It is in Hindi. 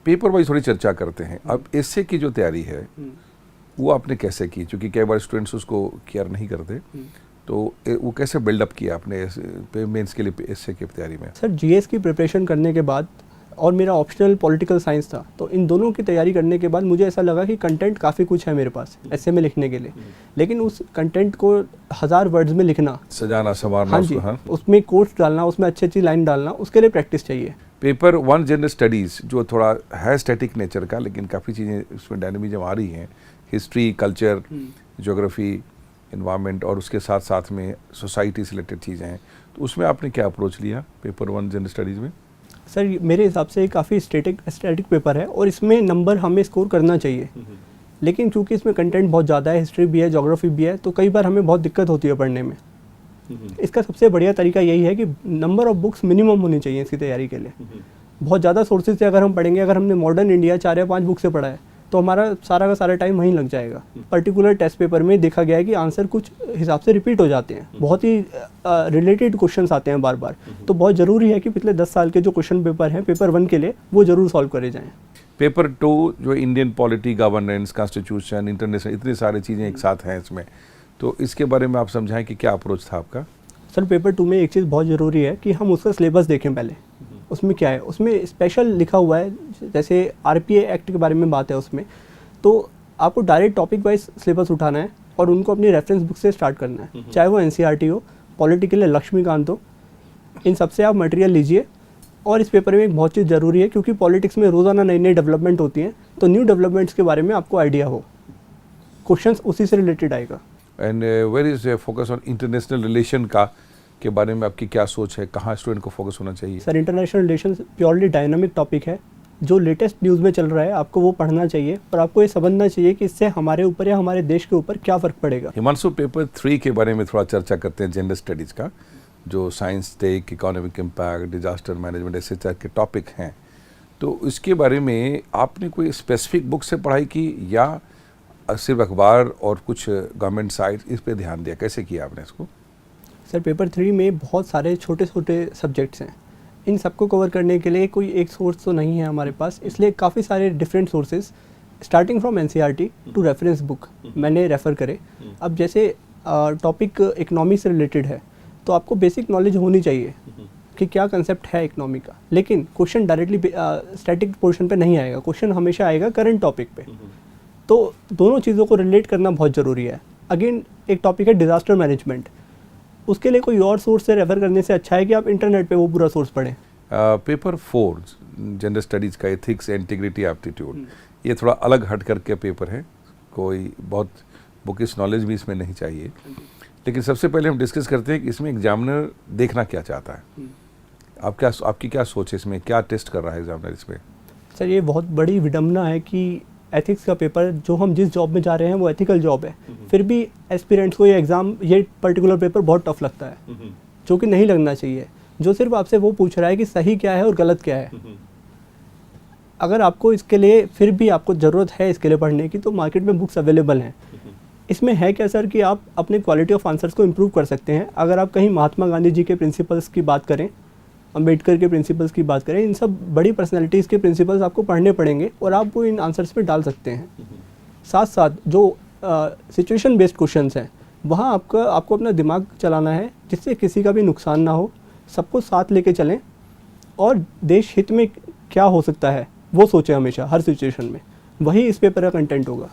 पेपर वाइज थोड़ी चर्चा करते हैं। अब एस्से की जो तैयारी है वो आपने कैसे की, क्योंकि कई बार स्टूडेंट्स उसको केयर नहीं करते, तो वो कैसे बिल्डअप किया आपने मेंस के लिए एस्से की तैयारी में? सर जीएस की प्रिपरेशन करने के बाद और मेरा ऑप्शनल पॉलिटिकल साइंस था, तो इन दोनों की तैयारी करने के बाद मुझे ऐसा लगा कि कंटेंट काफ़ी कुछ है मेरे पास एस्से में लिखने के लिए, लेकिन उस कंटेंट को 1000 वर्ड्स में लिखना, सजाना संवारना, हाँ जी, उसमें कोट्स डालना, उसमें अच्छी अच्छी लाइन डालना, उसके लिए प्रैक्टिस चाहिए। पेपर 1 जनरल स्टडीज़ जो थोड़ा है स्टैटिक नेचर का, लेकिन काफ़ी चीज़ें उसमें डायनेमिज्म आ रही हैं, हिस्ट्री, कल्चर, ज्योग्राफी, इन्वायरमेंट, और उसके साथ साथ में सोसाइटी से रिलेटेड चीज़ें हैं, तो उसमें आपने क्या अप्रोच लिया पेपर 1 जनरल स्टडीज़ में? सर मेरे हिसाब से काफ़ी स्टैटिक पेपर है और इसमें नंबर हमें स्कोर करना चाहिए, लेकिन चूंकि इसमें कंटेंट बहुत ज़्यादा है, हिस्ट्री भी है, ज्योग्राफी भी है, तो कई बार हमें बहुत दिक्कत होती है पढ़ने में। इसका सबसे बढ़िया तरीका यही है कि नंबर ऑफ बुक्स मिनिमम होनी चाहिए इसकी तैयारी के लिए। बहुत ज़्यादा सोर्सेज से अगर हम पढ़ेंगे, अगर हमने मॉडर्न इंडिया 4 या 5 बुक से पढ़ा है, तो हमारा सारा का सारा टाइम वहीं लग जाएगा। पर्टिकुलर टेस्ट पेपर में देखा गया है कि आंसर कुछ हिसाब से रिपीट हो जाते हैं, बहुत ही रिलेटेड क्वेश्चंस आते हैं बार बार, तो बहुत ज़रूरी है कि पिछले 10 साल के जो क्वेश्चन पेपर हैं पेपर 1 के लिए, वो ज़रूर सॉल्व करे जाएँ। पेपर 2 जो Indian polity, governance, constitution, international, इतनी सारी चीज़ें एक साथ हैं इसमें, तो इसके बारे में आप समझाएं कि क्या अप्रोच था आपका? सर पेपर 2 में एक चीज़ बहुत ज़रूरी है कि हम उसका सिलेबस देखें पहले, उसमें क्या है, उसमें स्पेशल लिखा हुआ है, जैसे आरपीए एक्ट के बारे में बात है उसमें, तो आपको डायरेक्ट टॉपिक वाइज सिलेबस उठाना है और उनको अपनी रेफरेंस बुक से स्टार्ट करना है, चाहे वो एनसीईआरटी हो, पॉलिटिकल है लक्ष्मीकांत हो, इन सबसे आप मटेरियल लीजिए। और इस पेपर में एक बहुत चीज़ ज़रूरी है, क्योंकि पॉलिटिक्स में रोज़ाना नई नई डेवलपमेंट होती हैं, तो न्यू डेवलपमेंट्स के बारे में आपको आइडिया हो, क्वेश्चंस उसी से रिलेटेड आएगा। And where is focus on international relation का के बारे में आपकी क्या सोच है, कहाँ स्टूडेंट को फोकस होना चाहिए? Sir international relation purely dynamic topic है, जो लेटेस्ट न्यूज़ में चल रहा है आपको वो पढ़ना चाहिए, और आपको ये समझना चाहिए कि इससे हमारे ऊपर या हमारे देश के ऊपर क्या फ़र्क पड़ेगा। हिमांशु, पेपर 3 के बारे में थोड़ा चर्चा करते हैं, जनरल स्टडीज़ का, जो science tech, economic impact, disaster management, ऐसे तरह के टॉपिक हैं, तो इसके बारे में आपने कोई स्पेसिफिक बुक से पढ़ाई की या सिर्फ अखबार और कुछ गवर्नमेंट साइट, इस पे ध्यान दिया, कैसे किया आपने इसको? सर पेपर 3 में बहुत सारे छोटे छोटे सब्जेक्ट्स हैं, इन सबको कवर करने के लिए कोई एक सोर्स तो नहीं है हमारे पास, इसलिए काफ़ी सारे different sources starting from NCERT to reference book मैंने रेफ़र करे। अब जैसे टॉपिक इकनॉमी से रिलेटेड है, तो आपको बेसिक नॉलेज होनी चाहिए कि क्या कंसेप्ट है इकनॉमी का, लेकिन क्वेश्चन डायरेक्टली स्टैटिक पोर्शन पे नहीं आएगा, क्वेश्चन हमेशा आएगा करंट टॉपिक पे, तो दोनों चीज़ों को रिलेट करना बहुत ज़रूरी है। अगेन एक टॉपिक है डिज़ास्टर मैनेजमेंट, उसके लिए कोई और सोर्स से रेफर करने से अच्छा है कि आप इंटरनेट पे वो पूरा सोर्स पढ़ें। पेपर 4 जनरल स्टडीज़ का एथिक्स, इंटीग्रिटी, एप्टीट्यूड, ये थोड़ा अलग हट करके पेपर है, कोई बहुत बुकिश नॉलेज भी इसमें नहीं चाहिए, लेकिन सबसे पहले हम डिस्कस करते हैं कि इसमें एग्जामिनर देखना क्या चाहता है। आपकी क्या सोच है इसमें, क्या टेस्ट कर रहा है एग्जामिनर इसमें? सर ये बहुत बड़ी विडम्बना है कि एथिक्स का पेपर, जो हम जिस जॉब में जा रहे हैं वो एथिकल जॉब है, फिर भी एस्पिरेंट्स को ये पर्टिकुलर पेपर बहुत टफ लगता है, जो कि नहीं लगना चाहिए, जो सिर्फ आपसे वो पूछ रहा है कि सही क्या है और गलत क्या है। अगर आपको इसके लिए फिर भी आपको ज़रूरत है इसके लिए पढ़ने की, तो मार्केट में बुक्स अवेलेबल हैं। इसमें है क्या सर कि आप अपने क्वालिटी ऑफ आंसर्स को इम्प्रूव कर सकते हैं। अगर आप कहीं महात्मा गांधी जी के प्रिंसिपल्स की बात करें, अम्बेडकर के प्रिंसिपल्स की बात करें, इन सब बड़ी पर्सनैलिटीज़ के प्रिंसिपल्स आपको पढ़ने पड़ेंगे और आप वो इन आंसर्स पे डाल सकते हैं। साथ साथ जो सिचुएशन बेस्ड क्वेश्चंस हैं, वहाँ आपको अपना दिमाग चलाना है, जिससे किसी का भी नुकसान ना हो, सबको साथ लेके चलें और देश हित में क्या हो सकता है वो सोचें हमेशा हर सिचुएशन में। वही इस पेपर का कंटेंट होगा।